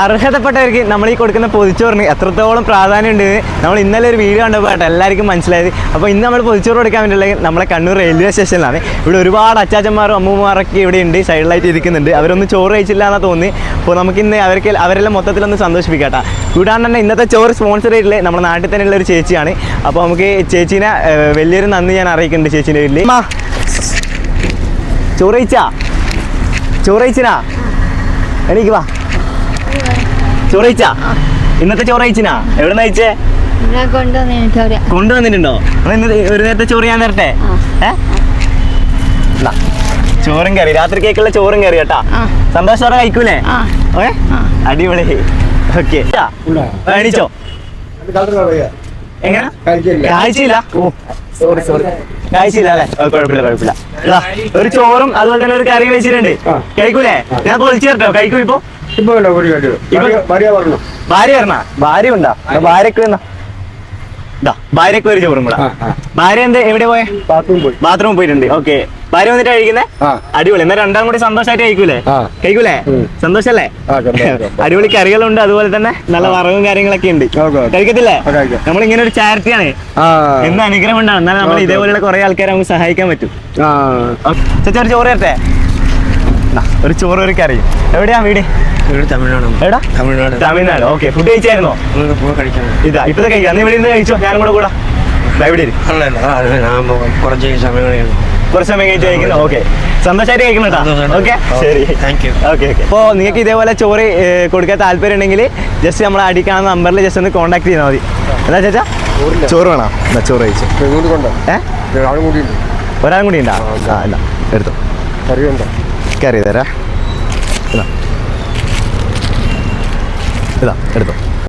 അർഹതപ്പെട്ടവർക്ക് നമ്മൾ ഈ കൊടുക്കുന്ന പൊതിച്ചോറിന് എത്രത്തോളം പ്രാധാന്യമുണ്ട് നമ്മൾ ഇന്നലെ ഒരു വീഡിയോ കണ്ടപ്പോൾ എല്ലാവർക്കും മനസ്സിലായത്. അപ്പോൾ ഇന്ന് നമ്മൾ പൊതിച്ചോറ് കൊടുക്കാൻ വേണ്ടിയുള്ളത് നമ്മളെ കണ്ണൂർ റെയിൽവേ സ്റ്റേഷനിലാണ്. ഇവിടെ ഒരുപാട് അച്ചാച്ചന്മാരും അമ്മൂമ്മമാരൊക്കെ ഇവിടെ ഉണ്ട്, സൈഡിലായിട്ട് ഇരിക്കുന്നുണ്ട്. അവരൊന്നും ചോറ് കഴിച്ചില്ല എന്നാണ് തോന്നി. അപ്പോൾ നമുക്കിന്ന് അവരെല്ലാം മൊത്തത്തിലൊന്ന് സന്തോഷിപ്പിക്കാം കേട്ടോ. കൂടാണ്ട് തന്നെ ഇന്നത്തെ ചോറ് സ്പോൺസർ ചെയ്തിട്ടുള്ള നമ്മുടെ നാട്ടിൽ തന്നെയുള്ള ഒരു ചേച്ചിയാണ്. അപ്പോൾ നമുക്ക് ചേച്ചീനെ വലിയൊരു നന്ദി ഞാൻ അറിയിക്കുന്നുണ്ട് ചേച്ചീൻ്റെ വീട്ടിൽ. ചോറ് കഴിച്ചാ എനിക്ക് വാ. ചോറ് കഴിച്ചാ? ഇന്നത്തെ ചോറ് കഴിച്ചിനാ? എവിടെ നിന്ന് കഴിച്ചേ? കൊണ്ടുവന്നിട്ടുണ്ടോ? ഒരു നേരത്തെ ചോറ് ഞാൻ തരട്ടെ? ചോറും കറി, രാത്രി കേക്കുള്ള ചോറും കറി കേട്ടാ. സന്തോഷത്തോടെ കഴിക്കൂലേ? അടിപൊളി. ഓക്കെ, കഴിച്ചോ? എങ്ങനെ കാഴ്ചയില്ല? കാഴ്ചയില്ല അല്ലേ? കുഴപ്പമില്ല. ഒരു ചോറും അതുപോലെ തന്നെ ഒരു കറി വെച്ചിട്ടുണ്ട്. കഴിക്കൂലേ? ഞാൻ പൊളിച്ചു തരട്ടോ? കഴിക്കൂ ഇപ്പൊ? ഭാര്യ വരണ? ഭാര്യ ഉണ്ടാ? ഭാര്യക്ക് ഒരു ചോറും കൂടെ. ഭാര്യ എന്ത് എവിടെ പോയെ? ബാത്റൂമിൽ പോയിട്ടുണ്ട്. ഓക്കെ, ഭാര്യ വന്നിട്ട് കഴിക്കുന്നേ? അടിപൊളി. എന്നാ രണ്ടാം കൂടി സന്തോഷമായിട്ട് കഴിക്കൂലേ? സന്തോഷല്ലേ? അടിപൊളി കറികളുണ്ട്, അതുപോലെ തന്നെ നല്ല വറവും കാര്യങ്ങളൊക്കെ ഉണ്ട്. കഴിക്കത്തില്ലേ? നമ്മളിങ്ങനെ ഒരു ചാരിറ്റിയാണ്, എന്ത് അനുഗ്രഹം ഉണ്ടാണ്. എന്നാലും നമ്മൾ ഇതേപോലെയുള്ള കുറെ ആൾക്കാരെ നമുക്ക് സഹായിക്കാൻ പറ്റും. ചേച്ചാ ഒരു ചോറ് തരട്ടെ? ഒരു ചോറ് ഒരു കറി. എവിടെയാ വീട്? തമിഴ്നാട്. ഓക്കെ, ഫുഡ് കഴിച്ചായിരുന്നോ? ഇതാ ഇപ്പത്തെ കഴിക്കാം. നീ ഇവിടെ നിന്ന് കഴിച്ചോ? ഞാനും കൂടെ കൂടാ. ഇവിടെ കുറച്ച് സമയം കഴിച്ച് കഴിക്കുന്നു. ഓക്കെ, സന്തോഷമായിട്ട് കഴിക്കണം കേട്ടോ. ഓക്കെ, ശരി, താങ്ക് യു. ഓക്കെ. അപ്പോൾ നിങ്ങൾക്ക് ഇതേപോലെ ചോറ് കൊടുക്കാൻ താല്പര്യം ഉണ്ടെങ്കിൽ ജസ്റ്റ് നമ്മളെ അടിക്കാവുന്ന നമ്പറിൽ ജസ്റ്റ് ഒന്ന് കോൺടാക്ട് ചെയ്താൽ മതി. എന്താ ചേച്ചാ? ചോറ് വേണോ? എന്നാ ചോറ് കഴിച്ചു. ഒരാളും കൂടി ഉണ്ടോ? ഇല്ല, എടുത്തോ. കറി തരാ. ഇതാ എടുത്തോ.